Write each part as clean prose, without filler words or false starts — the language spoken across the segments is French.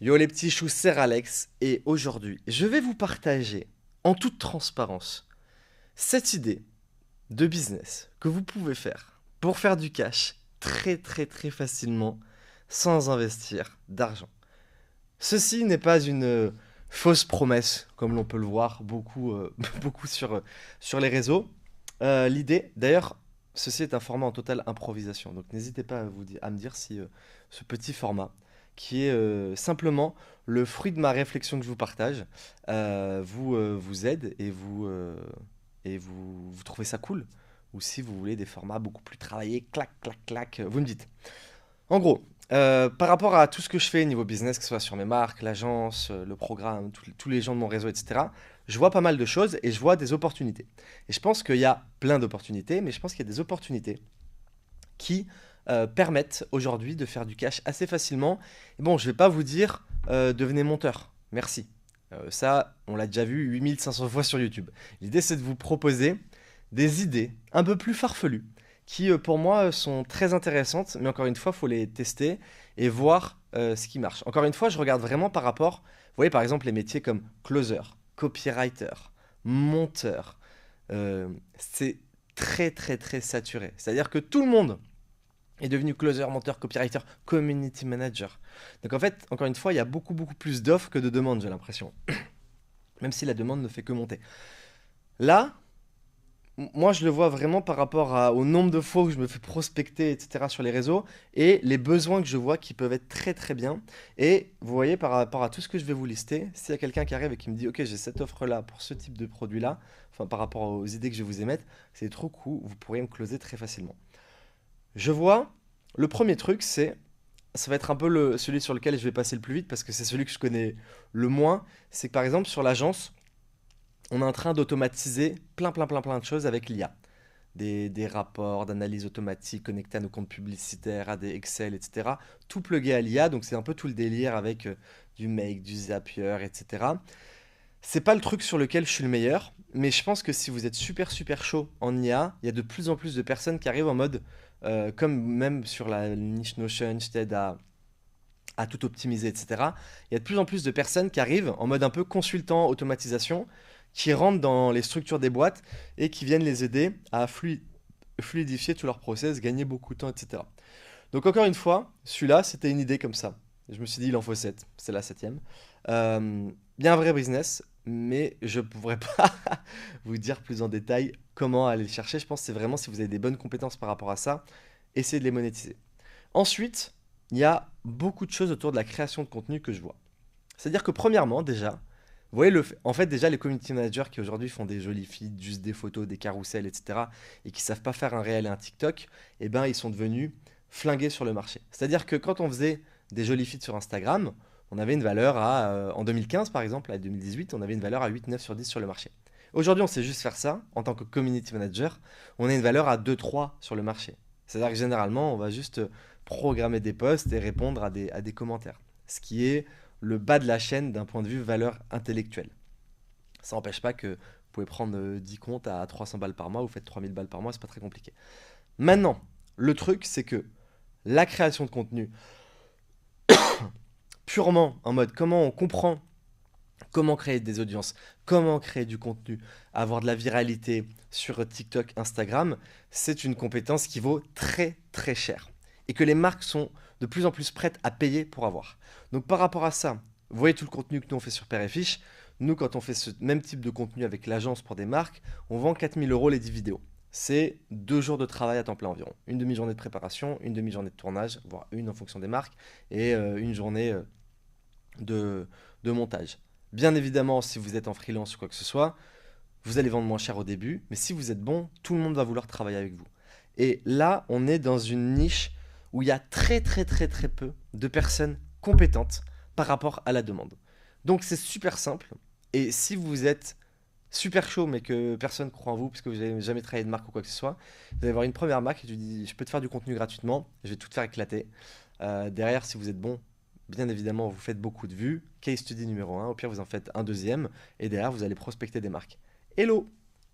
Yo les petits choux, c'est Alex et aujourd'hui, je vais vous partager en toute transparence cette idée de business que vous pouvez faire pour faire du cash très facilement sans investir d'argent. Ceci n'est pas une fausse promesse comme l'on peut le voir beaucoup, beaucoup sur les réseaux. L'idée, d'ailleurs, ceci est un format en totale improvisation, donc n'hésitez pas à me dire si ce petit format qui est simplement le fruit de ma réflexion que je vous partage, vous aide et vous trouvez ça cool. Ou si vous voulez des formats beaucoup plus travaillés, clac, vous me dites. En gros, par rapport à tout ce que je fais niveau business, que ce soit sur mes marques, l'agence, le programme, tous les gens de mon réseau, etc., je vois pas mal de choses et je vois des opportunités. Et je pense qu'il y a plein d'opportunités, mais je pense qu'il y a des opportunités qui permettent aujourd'hui de faire du cash assez facilement. Et bon, je vais pas vous dire devenez monteur. Merci. Ça, on l'a déjà vu 8500 fois sur YouTube. L'idée, c'est de vous proposer des idées un peu plus farfelues qui, pour moi, sont très intéressantes. Mais encore une fois, il faut les tester et voir ce qui marche. Encore une fois, je regarde vraiment par rapport, vous voyez, par exemple, les métiers comme closer, copywriter, monteur. C'est très saturé. C'est-à-dire que tout le monde est devenu closer, monteur, copywriter, community manager. Donc en fait, encore une fois, il y a beaucoup plus d'offres que de demandes, j'ai l'impression. Même si la demande ne fait que monter. Là, moi je le vois vraiment par rapport au nombre de fois où je me fais prospecter, etc. sur les réseaux et les besoins que je vois qui peuvent être très bien. Et vous voyez, par rapport à tout ce que je vais vous lister, s'il y a quelqu'un qui arrive et qui me dit ok, j'ai cette offre-là pour ce type de produit-là, enfin par rapport aux idées que je vais vous émettre, c'est trop cool, vous pourriez me closer très facilement. Je vois, le premier truc, ça va être un peu celui sur lequel je vais passer le plus vite parce que c'est celui que je connais le moins. C'est que par exemple sur l'agence, on est en train d'automatiser plein de choses avec l'IA. Des rapports d'analyse automatique connectés à nos comptes publicitaires, à des Excel, etc. Tout plugué à l'IA, donc c'est un peu tout le délire avec du Make, du Zapier, etc. C'est pas le truc sur lequel je suis le meilleur, mais je pense que si vous êtes super chaud en IA, il y a de plus en plus de personnes qui arrivent en mode, comme même sur la niche Notion, je t'aide à tout optimiser, etc. Il y a de plus en plus de personnes qui arrivent en mode un peu consultant, automatisation, qui rentrent dans les structures des boîtes et qui viennent les aider à fluidifier tous leurs process, gagner beaucoup de temps, etc. Donc encore une fois, celui-là, c'était une idée comme ça. Je me suis dit, il en faut 7, c'est la septième. Bien un vrai business, mais je ne pourrais pas vous dire plus en détail comment aller le chercher. Je pense que c'est vraiment si vous avez des bonnes compétences par rapport à ça, essayez de les monétiser. Ensuite, il y a beaucoup de choses autour de la création de contenu que je vois. C'est-à-dire que premièrement, déjà, vous voyez, en fait, déjà, les community managers qui aujourd'hui font des jolis feeds, juste des photos, des carousels, etc., et qui savent pas faire un réel et un TikTok, eh ben, ils sont devenus flingués sur le marché. C'est-à-dire que quand on faisait des jolis feeds sur Instagram, on avait une valeur en 2015 par exemple, à 2018, on avait une valeur à 8, 9 sur 10 sur le marché. Aujourd'hui, on sait juste faire ça. En tant que community manager, on a une valeur à 2, 3 sur le marché. C'est-à-dire que généralement, on va juste programmer des posts et répondre à des commentaires. Ce qui est le bas de la chaîne d'un point de vue valeur intellectuelle. Ça n'empêche pas que vous pouvez prendre 10 comptes à 300 balles par mois, vous faites 3000 balles par mois, c'est pas très compliqué. Maintenant, le truc, c'est que la création de contenu, purement en mode comment on comprend comment créer des audiences, comment créer du contenu, avoir de la viralité sur TikTok, Instagram, c'est une compétence qui vaut très cher et que les marques sont de plus en plus prêtes à payer pour avoir. Donc par rapport à ça, vous voyez tout le contenu que nous on fait sur Père et Fiche. Nous, quand on fait ce même type de contenu avec l'agence pour des marques, on vend 4000 € les 10 vidéos. C'est 2 jours de travail à temps plein environ. Une demi-journée de préparation, une demi-journée de tournage, voire une en fonction des marques, et une journée de, de montage. Bien évidemment, si vous êtes en freelance ou quoi que ce soit, vous allez vendre moins cher au début, mais si vous êtes bon, tout le monde va vouloir travailler avec vous. Et là, on est dans une niche où il y a très peu de personnes compétentes par rapport à la demande. Donc c'est super simple. Et si vous êtes super chaud mais que personne ne croit en vous parce que vous n'avez jamais travaillé de marque ou quoi que ce soit, vous allez avoir une première marque et tu dis je peux te faire du contenu gratuitement, je vais tout te faire éclater. Derrière, si vous êtes bon, bien évidemment, vous faites beaucoup de vues. Case study numéro un, au pire vous en faites un deuxième et derrière vous allez prospecter des marques. Hello,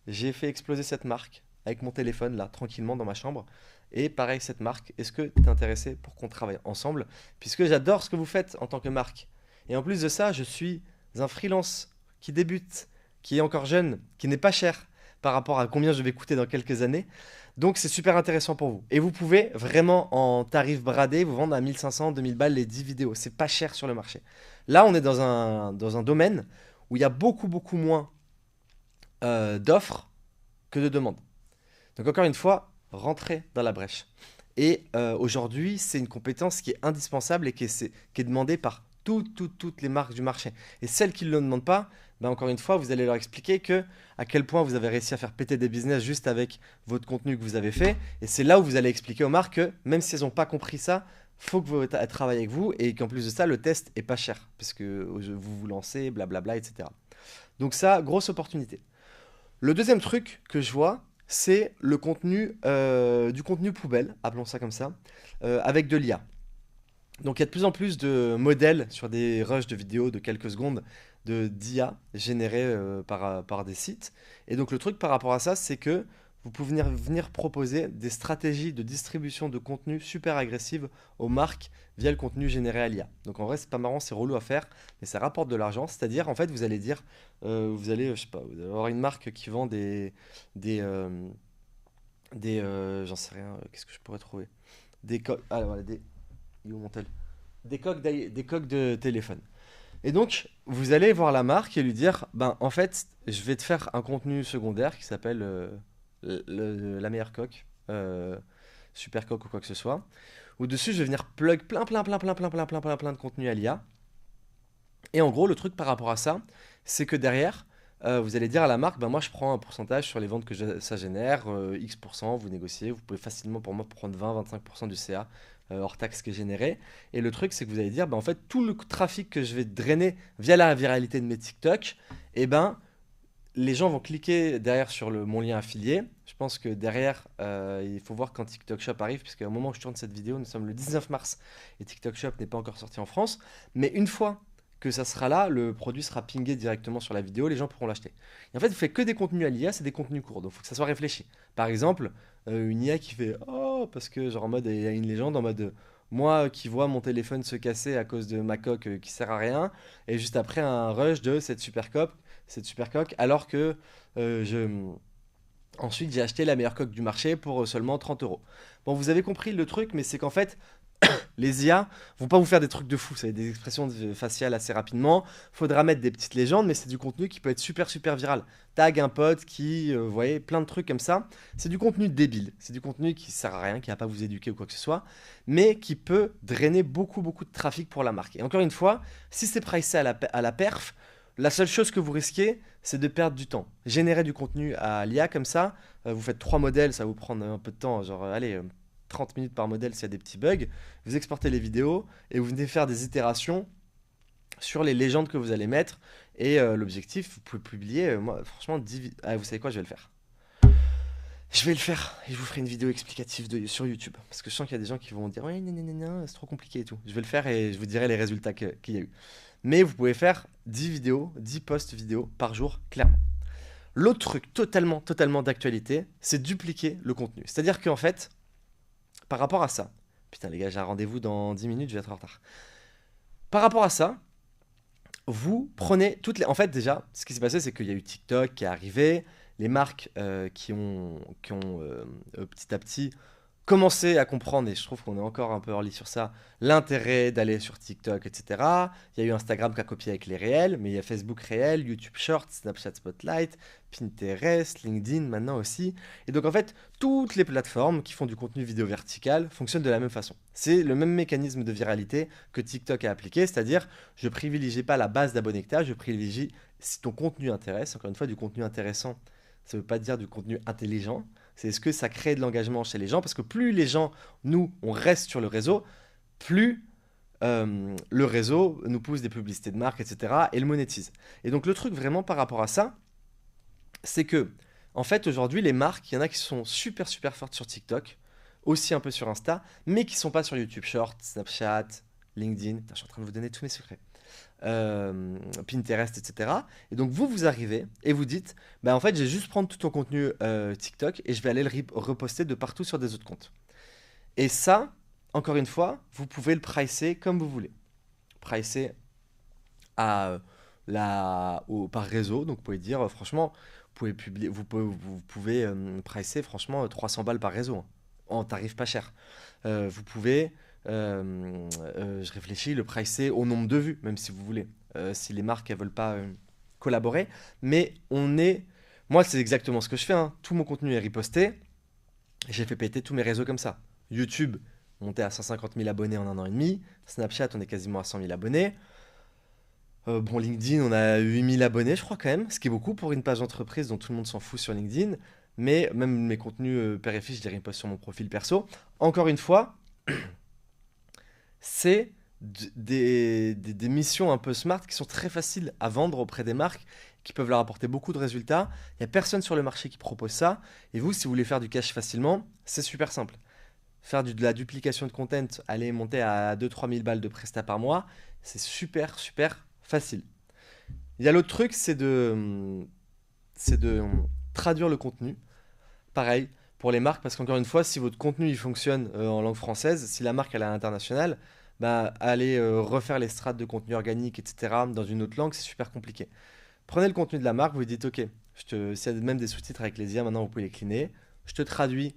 j'ai fait exploser cette marque avec mon téléphone là, tranquillement dans ma chambre. Et pareil, cette marque, est-ce que tu es intéressé pour qu'on travaille ensemble? Puisque j'adore ce que vous faites en tant que marque. Et en plus de ça, je suis un freelance qui débute, qui est encore jeune, qui n'est pas cher par rapport à combien je vais coûter dans quelques années. Donc c'est super intéressant pour vous. Et vous pouvez vraiment en tarif bradé vous vendre à 1500, 2000 balles les 10 vidéos. C'est pas cher sur le marché. Là, on est dans un domaine où il y a beaucoup, beaucoup moins d'offres que de demandes. Donc encore une fois, rentrez dans la brèche. Et aujourd'hui, c'est une compétence qui est indispensable et qui est demandée par toutes les marques du marché. Et celles qui ne le demandent pas, ben encore une fois, vous allez leur expliquer à quel point vous avez réussi à faire péter des business juste avec votre contenu que vous avez fait. Et c'est là où vous allez expliquer aux marques que même si elles n'ont pas compris ça, faut que elles travaillent avec vous et qu'en plus de ça, le test est pas cher parce que vous vous lancez, blablabla, etc. Donc ça, grosse opportunité. Le deuxième truc que je vois, c'est le contenu, du contenu poubelle, appelons ça comme ça, avec de l'IA. Donc il y a de plus en plus de modèles sur des rushs de vidéos de quelques secondes d'IA générés par des sites. Et donc le truc par rapport à ça, c'est que vous pouvez venir proposer des stratégies de distribution de contenu super agressives aux marques via le contenu généré à l'IA. Donc en vrai, c'est pas marrant, c'est relou à faire, mais ça rapporte de l'argent. C'est-à-dire, en fait, vous allez dire, vous allez, je sais pas, vous allez avoir une marque qui vend des, euh, j'en sais rien, qu'est-ce que je pourrais trouver? Des coques, ah voilà, il est où mon tel? Des coques de téléphone. Et donc, vous allez voir la marque et lui dire, ben en fait, je vais te faire un contenu secondaire qui s'appelle la meilleure coque, super coque ou quoi que ce soit. Où dessus, je vais venir plug plein de contenu à l'IA. Et en gros, le truc par rapport à ça, c'est que derrière, vous allez dire à la marque, ben moi je prends un pourcentage sur les ventes que ça génère, X%, vous négociez, vous pouvez facilement pour moi prendre 20-25% du CA hors taxe qui est généré. Et le truc, c'est que vous allez dire, ben en fait, tout le trafic que je vais drainer via la viralité de mes TikTok, et ben les gens vont cliquer derrière sur mon lien affilié. Je pense que derrière, il faut voir quand TikTok Shop arrive, puisqu'à un moment où je tourne cette vidéo, nous sommes le 19 mars et TikTok Shop n'est pas encore sorti en France. Mais une fois que ça sera là, le produit sera pingé directement sur la vidéo, les gens pourront l'acheter. Et en fait, vous faites que des contenus à l'IA, c'est des contenus courts, donc il faut que ça soit réfléchi. Par exemple, une IA qui fait «Oh», parce que genre en mode, il y a une légende en mode moi qui vois mon téléphone se casser à cause de ma coque qui sert à rien, et juste après un rush de cette super coque, alors que ensuite j'ai acheté la meilleure coque du marché pour seulement 30 euros. Bon, vous avez compris le truc, mais c'est qu'en fait, les IA vont pas vous faire des trucs de fou, ça va être des expressions faciales assez rapidement. Faudra mettre des petites légendes, mais c'est du contenu qui peut être super super viral. Tag un pote qui, vous voyez, plein de trucs comme ça. C'est du contenu débile, c'est du contenu qui sert à rien, qui va pas vous éduquer ou quoi que ce soit, mais qui peut drainer beaucoup beaucoup de trafic pour la marque. Et encore une fois, si c'est pricé à la perf, la seule chose que vous risquez, c'est de perdre du temps. Générer du contenu à l'IA comme ça, vous faites 3 modèles, ça va vous prendre un peu de temps, genre allez, 30 minutes par modèle s'il y a des petits bugs. Vous exportez les vidéos et vous venez faire des itérations sur les légendes que vous allez mettre. Et l'objectif, vous pouvez publier, moi franchement, vous savez quoi, je vais le faire. Je vais le faire et je vous ferai une vidéo explicative sur YouTube. Parce que je sens qu'il y a des gens qui vont dire ouais, c'est trop compliqué et tout. Je vais le faire et je vous dirai les résultats qu'il y a eu. Mais vous pouvez faire 10 vidéos, 10 posts vidéo par jour, clairement. L'autre truc totalement d'actualité, c'est dupliquer le contenu. C'est-à-dire qu'en fait, par rapport à ça, putain les gars, j'ai un rendez-vous dans 10 minutes, je vais être en retard. Par rapport à ça, vous prenez toutes les... En fait, déjà, ce qui s'est passé, c'est qu'il y a eu TikTok qui est arrivé, les marques qui ont petit à petit commencé à comprendre, et je trouve qu'on est encore un peu early sur ça, l'intérêt d'aller sur TikTok, etc. Il y a eu Instagram qui a copié avec les réels, mais il y a Facebook réel, YouTube Shorts, Snapchat Spotlight, Pinterest, LinkedIn maintenant aussi. Et donc en fait, toutes les plateformes qui font du contenu vidéo vertical fonctionnent de la même façon. C'est le même mécanisme de viralité que TikTok a appliqué, c'est-à-dire je ne privilégie pas la base d'abonnés que tu as, je privilégie si ton contenu intéresse, encore une fois, du contenu intéressant. Ça ne veut pas dire du contenu intelligent, c'est est-ce que ça crée de l'engagement chez les gens, parce que plus les gens, nous, on reste sur le réseau, plus le réseau nous pousse des publicités de marque, etc. et le monétise. Et donc le truc vraiment par rapport à ça, c'est que, en fait, aujourd'hui, les marques, il y en a qui sont super super fortes sur TikTok, aussi un peu sur Insta, mais qui sont pas sur YouTube Short, Snapchat, LinkedIn. Putain, je suis en train de vous donner tous mes secrets. Pinterest, etc. Et donc vous arrivez et vous dites, bah en fait, je vais juste prendre tout ton contenu TikTok et je vais aller le reposter de partout sur des autres comptes. Et ça, encore une fois, vous pouvez le pricer comme vous voulez. Pricer à par réseau. Donc vous pouvez dire, franchement, vous pouvez pricer franchement 300 balles par réseau, hein, en tarif pas cher. Vous pouvez, je réfléchis, le pricer au nombre de vues, même si vous voulez, si les marques elles veulent pas collaborer. Mais moi c'est exactement ce que je fais, hein. Tout mon contenu est riposté. J'ai fait péter tous mes réseaux comme ça. YouTube, monté à 150 000 abonnés en 1 an et demi. Snapchat, on est quasiment à 100 000 abonnés. Bon, LinkedIn, on a 8 000 abonnés, je crois, quand même. Ce qui est beaucoup pour une page d'entreprise dont tout le monde s'en fout sur LinkedIn. Mais même mes contenus père et fils, je dirais pas sur mon profil perso. Encore une fois, c'est des missions un peu smart qui sont très faciles à vendre auprès des marques, qui peuvent leur apporter beaucoup de résultats. Il n'y a personne sur le marché qui propose ça. Et vous, si vous voulez faire du cash facilement, c'est super simple. Faire de la duplication de content, aller monter à 2 000 à 3 000 balles de prestat par mois, c'est super, super facile. Il y a l'autre truc, c'est de traduire le contenu. Pareil pour les marques, parce qu'encore une fois, si votre contenu il fonctionne en langue française, si la marque elle est à l'international, bah, aller refaire les strates de contenu organique, etc., dans une autre langue, c'est super compliqué. Prenez le contenu de la marque, vous lui dites, ok, s'il y a même des sous-titres avec les IA, maintenant vous pouvez les cleaner. Je te traduis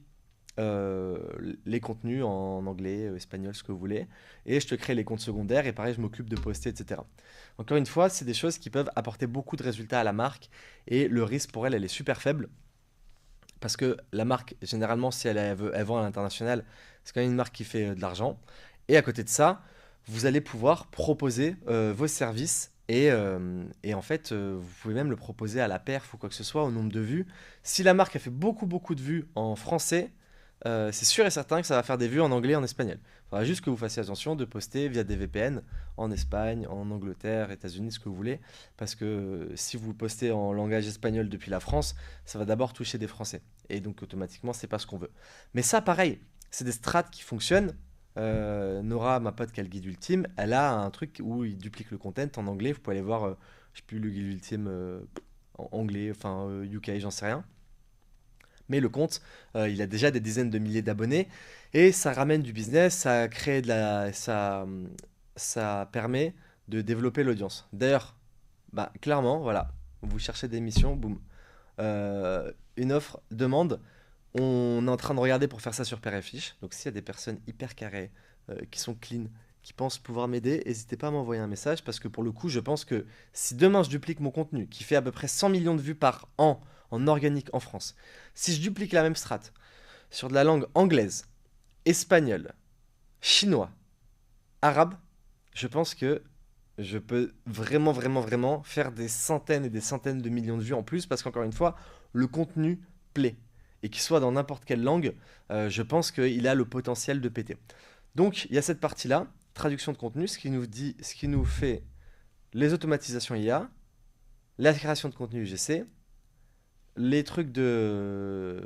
euh, les contenus en anglais, espagnol, ce que vous voulez, et je te crée les comptes secondaires, et pareil, je m'occupe de poster, etc. Encore une fois, c'est des choses qui peuvent apporter beaucoup de résultats à la marque, et le risque pour elle, elle est super faible, parce que la marque, généralement, si elle vend à l'international, c'est quand même une marque qui fait de l'argent. Et à côté de ça, vous allez pouvoir proposer vos services. Et en fait, vous pouvez même le proposer à la perf ou quoi que ce soit, au nombre de vues. Si la marque a fait beaucoup, beaucoup de vues en français, c'est sûr et certain que ça va faire des vues en anglais et en espagnol. Il faudra juste que vous fassiez attention de poster via des VPN en Espagne, en Angleterre, États-Unis, ce que vous voulez. Parce que si vous postez en langage espagnol depuis la France, ça va d'abord toucher des Français. Et donc automatiquement, c'est pas ce qu'on veut. Mais ça, pareil, c'est des strates qui fonctionnent. Nora, ma pote qui a le guide ultime, elle a un truc où il duplique le content en anglais. Vous pouvez aller voir, je sais plus, le guide ultime en anglais, enfin UK, j'en sais rien. Mais le compte, il a déjà des dizaines de milliers d'abonnés et ça ramène du business, ça crée ça permet de développer l'audience. D'ailleurs, bah, clairement, voilà, vous cherchez des missions, boum. Une offre, demande, on est en train de regarder pour faire ça sur Père et Fiche. Donc s'il y a des personnes hyper carrées, qui sont clean, qui pensent pouvoir m'aider, n'hésitez pas à m'envoyer un message parce que pour le coup, je pense que si demain je duplique mon contenu, qui fait à peu près 100 millions de vues par an en organique en France, si je duplique la même strat sur de la langue anglaise, espagnole, chinois, arabe, je pense que je peux vraiment, vraiment, vraiment faire des centaines et des centaines de millions de vues en plus parce qu'encore une fois, le contenu plaît. Et qu'il soit dans n'importe quelle langue, je pense qu'il a le potentiel de péter. Donc, il y a cette partie-là, traduction de contenu, ce qui nous fait les automatisations IA, la création de contenu UGC, les trucs de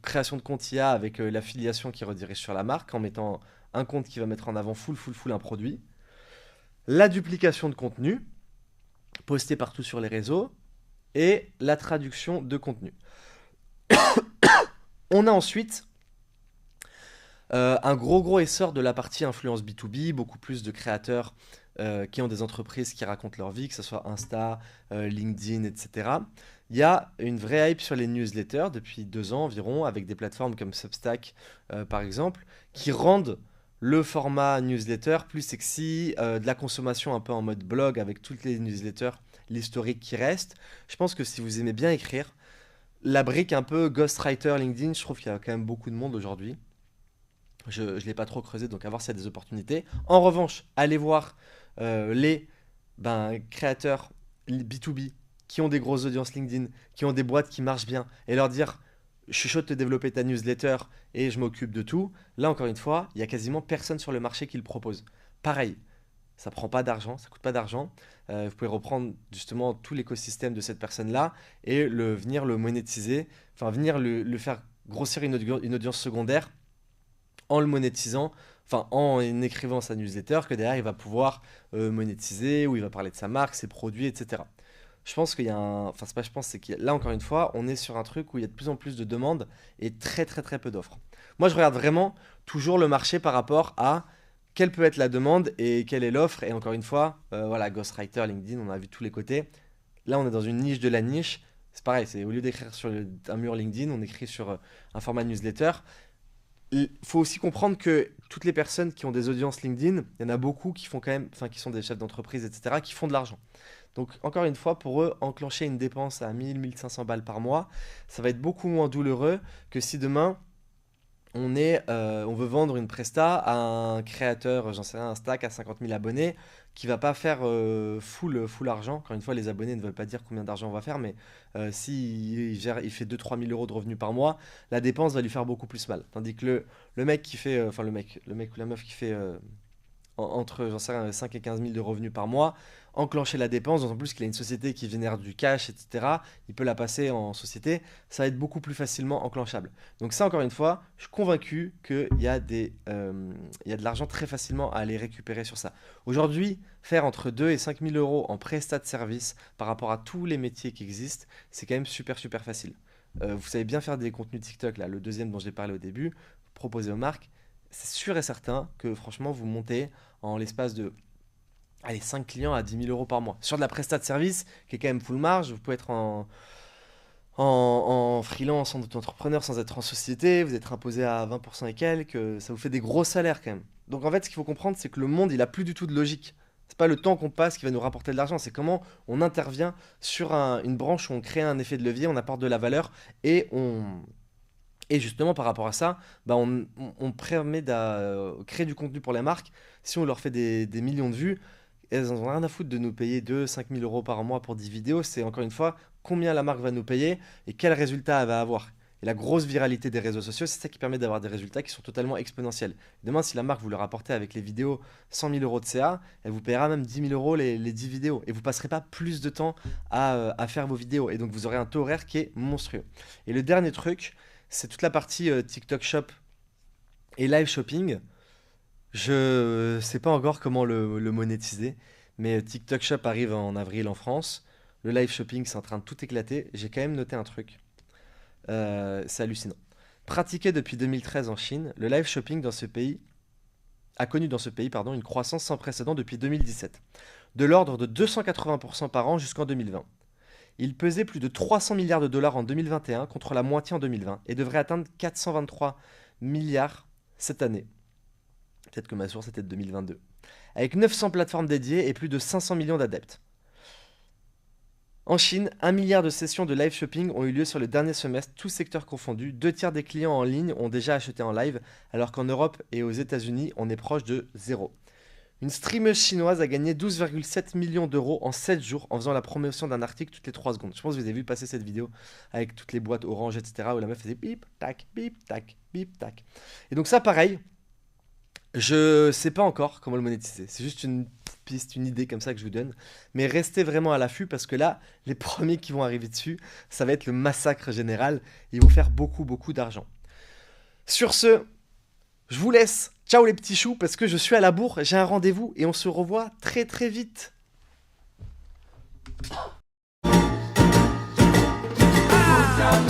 création de compte IA avec l'affiliation qui redirige sur la marque en mettant un compte qui va mettre en avant full un produit, la duplication de contenu posté partout sur les réseaux et la traduction de contenu. On a ensuite un gros essor de la partie influence B2B, beaucoup plus de créateurs qui ont des entreprises qui racontent leur vie, que ce soit Insta, LinkedIn, etc. Il y a une vraie hype sur les newsletters depuis 2 ans environ, avec des plateformes comme Substack, par exemple, qui rendent le format newsletter plus sexy, de la consommation un peu en mode blog avec toutes les newsletters, l'historique qui reste. Je pense que si vous aimez bien écrire, la brique un peu ghostwriter LinkedIn, je trouve qu'il y a quand même beaucoup de monde aujourd'hui. Je ne l'ai pas trop creusé, donc à voir s'il y a des opportunités. En revanche, allez voir les créateurs B2B qui ont des grosses audiences LinkedIn, qui ont des boîtes qui marchent bien, et leur dire, je suis chaud de te développer ta newsletter et je m'occupe de tout. Là, encore une fois, il y a quasiment personne sur le marché qui le propose. Pareil, ça prend pas d'argent, ça coûte pas d'argent. Vous pouvez reprendre justement tout l'écosystème de cette personne-là et venir le monétiser, enfin venir le faire grossir une audience secondaire en le monétisant, enfin en écrivant sa newsletter, que derrière il va pouvoir monétiser, où il va parler de sa marque, ses produits, etc. Je pense qu'il y a un... Enfin, c'est pas je pense, c'est que là, encore une fois, on est sur un truc où il y a de plus en plus de demandes et très peu d'offres. Moi, je regarde vraiment toujours le marché par rapport à quelle peut être la demande et quelle est l'offre. Et encore une fois, voilà, Ghostwriter, LinkedIn, on a vu tous les côtés. Là, on est dans une niche de la niche. C'est pareil, c'est au lieu d'écrire sur un mur LinkedIn, on écrit sur un format newsletter. Il faut aussi comprendre que toutes les personnes qui ont des audiences LinkedIn, il y en a beaucoup qui font quand même, enfin qui sont des chefs d'entreprise, etc., qui font de l'argent. Donc encore une fois, pour eux, enclencher une dépense à 1000-1500 balles par mois, ça va être beaucoup moins douloureux que si demain on veut vendre une presta à un créateur, j'en sais rien, un stack à 50 000 abonnés, qui va pas faire full argent. Encore une fois, les abonnés ne veulent pas dire combien d'argent on va faire, mais si il fait 2-3 000 euros de revenus par mois, la dépense va lui faire beaucoup plus mal. Tandis que le mec qui fait, enfin le mec ou la meuf qui fait entre, j'en sais rien, 5 et 15 000 de revenus par mois, enclencher la dépense, d'autant plus qu'il a une société qui génère du cash, etc. Il peut la passer en société, ça va être beaucoup plus facilement enclenchable. Donc ça, encore une fois, je suis convaincu qu'il y a il y a de l'argent très facilement à aller récupérer sur ça. Aujourd'hui, faire entre 2 et 5 000 euros en prestat de service par rapport à tous les métiers qui existent, c'est quand même super facile. Vous savez bien faire des contenus TikTok, là, le deuxième dont j'ai parlé au début, proposer aux marques, c'est sûr et certain que franchement, vous montez en l'espace de allez, 5 clients à 10 000 euros par mois. Sur de la prestat de service, qui est quand même full marge, vous pouvez être en freelance, en auto-entrepreneur sans être en société, vous êtes imposé à 20% et quelques, ça vous fait des gros salaires quand même. Donc en fait, ce qu'il faut comprendre, c'est que le monde, il a plus du tout de logique. C'est pas le temps qu'on passe qui va nous rapporter de l'argent, c'est comment on intervient sur une branche où on crée un effet de levier, on apporte de la valeur et et justement, par rapport à ça, bah, on permet de créer du contenu pour les marques. Si on leur fait des millions de vues, elles en ont rien à foutre de nous payer 2-5 000 euros par mois pour 10 vidéos. C'est encore une fois combien la marque va nous payer et quel résultat elle va avoir. Et la grosse viralité des réseaux sociaux, c'est ça qui permet d'avoir des résultats qui sont totalement exponentiels. Demain, si la marque vous le rapportez avec les vidéos 100 000 euros de CA, elle vous paiera même 10 000 euros les 10 vidéos. Et vous passerez pas plus de temps à faire vos vidéos. Et donc, vous aurez un taux horaire qui est monstrueux. Et le dernier truc, c'est toute la partie TikTok Shop et live shopping. Je sais pas encore comment le monétiser, mais TikTok Shop arrive en avril en France. Le live shopping, c'est en train de tout éclater. J'ai quand même noté un truc. C'est hallucinant. Pratiqué depuis 2013 en Chine, le live shopping dans ce pays a connu dans ce pays pardon, une croissance sans précédent depuis 2017, de l'ordre de 280% par an jusqu'en 2020. Il pesait plus de 300 milliards de dollars en 2021 contre la moitié en 2020 et devrait atteindre 423 milliards cette année. Peut-être que ma source était de 2022. Avec 900 plateformes dédiées et plus de 500 millions d'adeptes. En Chine, 1 milliard de sessions de live shopping ont eu lieu sur le dernier semestre, tous secteurs confondus. 2 tiers des clients en ligne ont déjà acheté en live, alors qu'en Europe et aux États-Unis, on est proche de zéro. Une streameuse chinoise a gagné 12,7 millions d'euros en 7 jours en faisant la promotion d'un article toutes les 3 secondes. Je pense que vous avez vu passer cette vidéo avec toutes les boîtes orange, etc. où la meuf faisait bip, tac, bip, tac, bip, tac. Et donc ça, pareil, je sais pas encore comment le monétiser. C'est juste une piste, une idée comme ça que je vous donne. Mais restez vraiment à l'affût parce que là, les premiers qui vont arriver dessus, ça va être le massacre général. Ils vont faire beaucoup d'argent. Sur ce, je vous laisse. Ciao les petits choux parce que je suis à la bourre, j'ai un rendez-vous et on se revoit très vite. Ah